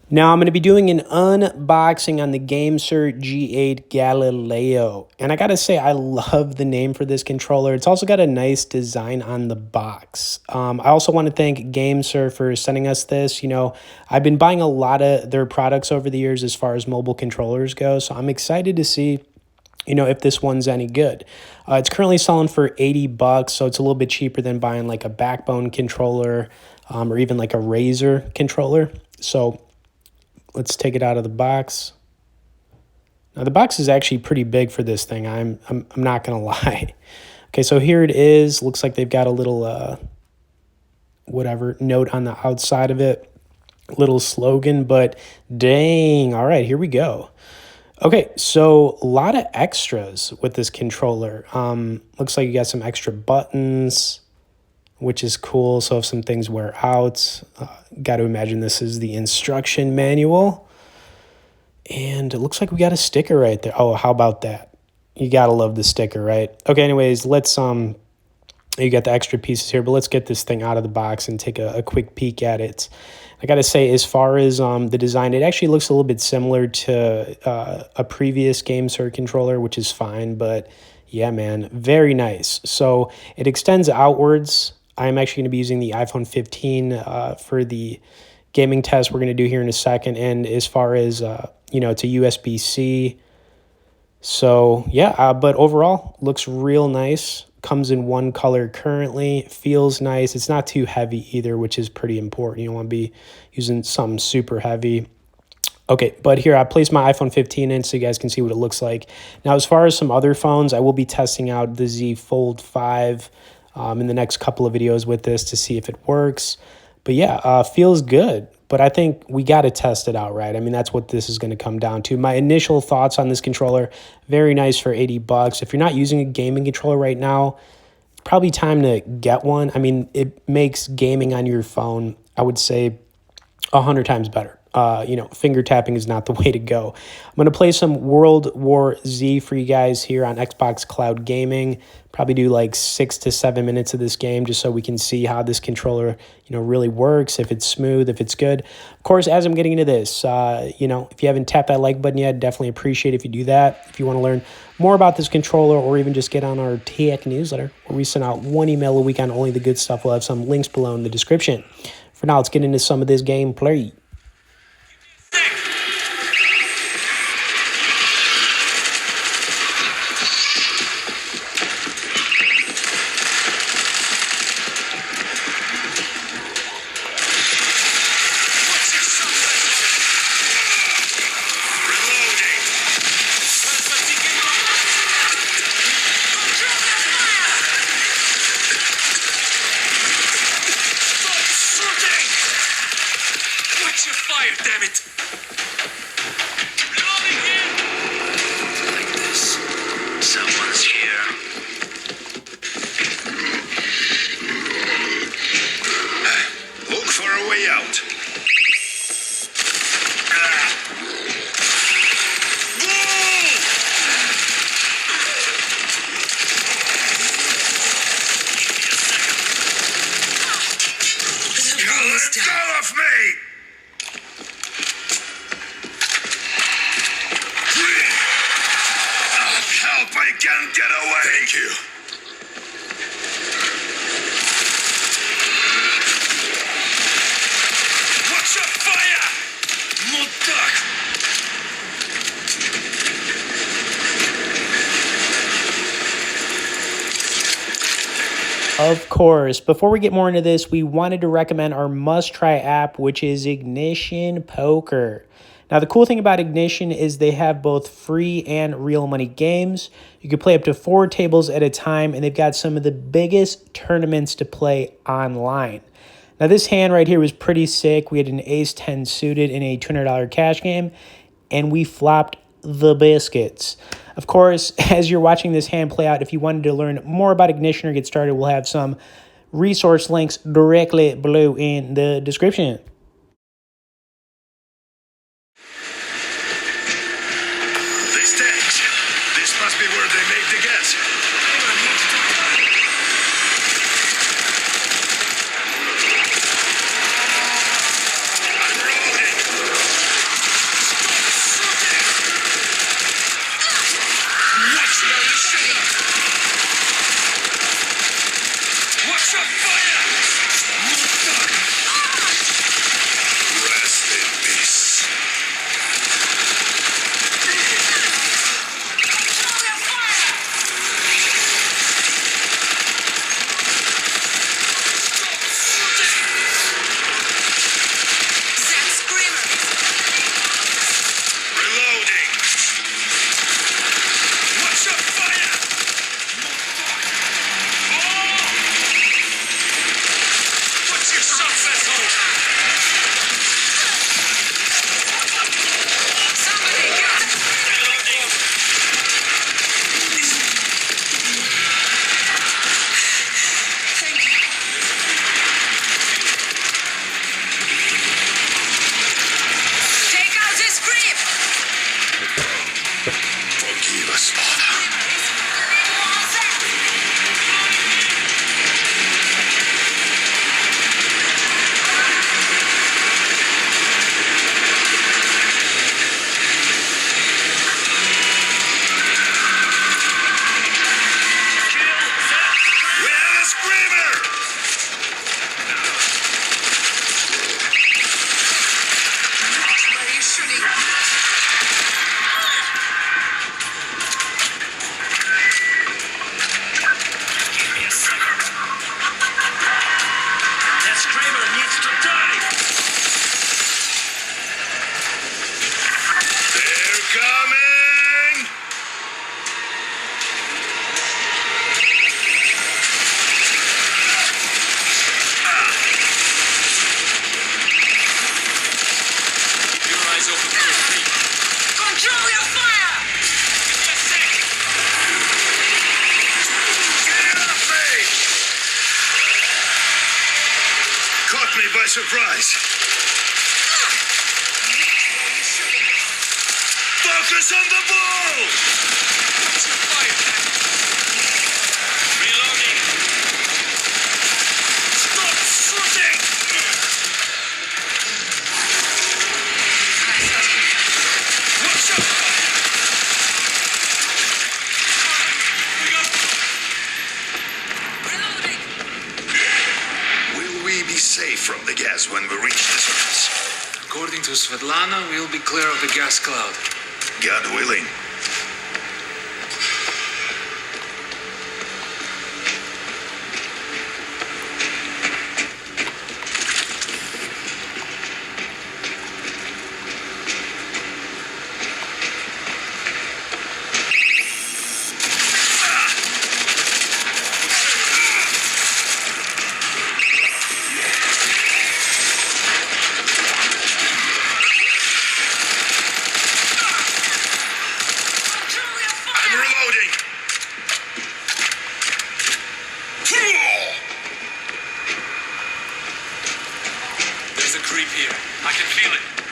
Now I'm going to be doing an unboxing on the GameSir G8 Galileo. And I got to say, I love the name for this controller. It's also got a nice design on the box. I also want to thank GameSir for sending us this. You know, I've been buying a lot of their products over the years as far as mobile controllers go. So I'm excited to see, you know, if this one's any good. It's currently selling for 80 bucks, so it's a little bit cheaper than buying like a Backbone controller or even like a Razer controller. So let's take it out of the box. Now the box is actually pretty big for this thing. I'm not gonna lie. Okay, so here it is. Looks like they've got a little whatever note on the outside of it, little slogan. But dang, all right, here we go. Okay, so a lot of extras with this controller. Looks like you got some extra buttons, which is cool. So if some things wear out, got to imagine this is the instruction manual. And it looks like we got a sticker right there. Oh, how about that? You got to love the sticker, right? Okay, anyways, let's, you got the extra pieces here, but let's get this thing out of the box and take a quick peek at it. I got to say, as far as the design, it actually looks a little bit similar to a previous GameSir controller, which is fine, but yeah, man, very nice. So it extends outwards. I'm actually going to be using the iPhone 15 for the gaming test we're going to do here in a second. And as far as, you know, it's a USB-C. So yeah, but overall looks real nice. Comes in one color currently. Feels nice. It's not too heavy either, which is pretty important. You don't want to be using something super heavy. Okay, but here I placed my iPhone 15 in so you guys can see what it looks like. Now, as far as some other phones, I will be testing out the Z Fold 5 in the next couple of videos with this to see if it works. But yeah, feels good. But I think we got to test it out, right? I mean, that's what this is going to come down to. My initial thoughts on this controller, very nice for 80 bucks. If you're not using a gaming controller right now, probably time to get one. I mean, it makes gaming on your phone, I would say, 100 times better. You know, finger tapping is not the way to go. I'm going to play some World War Z for you guys here on Xbox Cloud Gaming. Probably do like 6 to 7 minutes of this game just so we can see how this controller, you know, really works, if it's smooth, if it's good. Of course, as I'm getting into this, you know, if you haven't tapped that like button yet, definitely appreciate it if you do that. If you want to learn more about this controller or even just get on our tech newsletter where we send out one email a week on only the good stuff, we'll have some links below in the description. For now, let's get into some of this gameplay. Fire, damn it! Reloading here! Like this. Someone's here. Look for a way out. Let go of me! Help, I can't get away! Thank you. Watch your fire! Мудак! Of course, before we get more into this, we wanted to recommend our must-try app, which is Ignition Poker. Now, the cool thing about Ignition is they have both free and real money games. You can play up to 4 tables at a time, and they've got some of the biggest tournaments to play online. Now, this hand right here was pretty sick. We had an ace-10 suited in a $200 cash game, and we flopped the biscuits. Of course, as you're watching this hand play out, if you wanted to learn more about Ignition or get started, we'll have some resource links directly below in the description. These tanks. This must be where they make the gas. I'm rolling. Coming! Keep your eyes open for a creep. Control your fire! Give me a sec. Get out of me! Caught me by surprise. Focus on the ball! Watch your fire. Reloading. Stop shooting! Watch out! Reloading! Will we be safe from the gas when we reach the surface? According to Svetlana, we'll be clear of the gas cloud. God willing. Control your I'm fire! reloading. There's a creep here. I can feel it.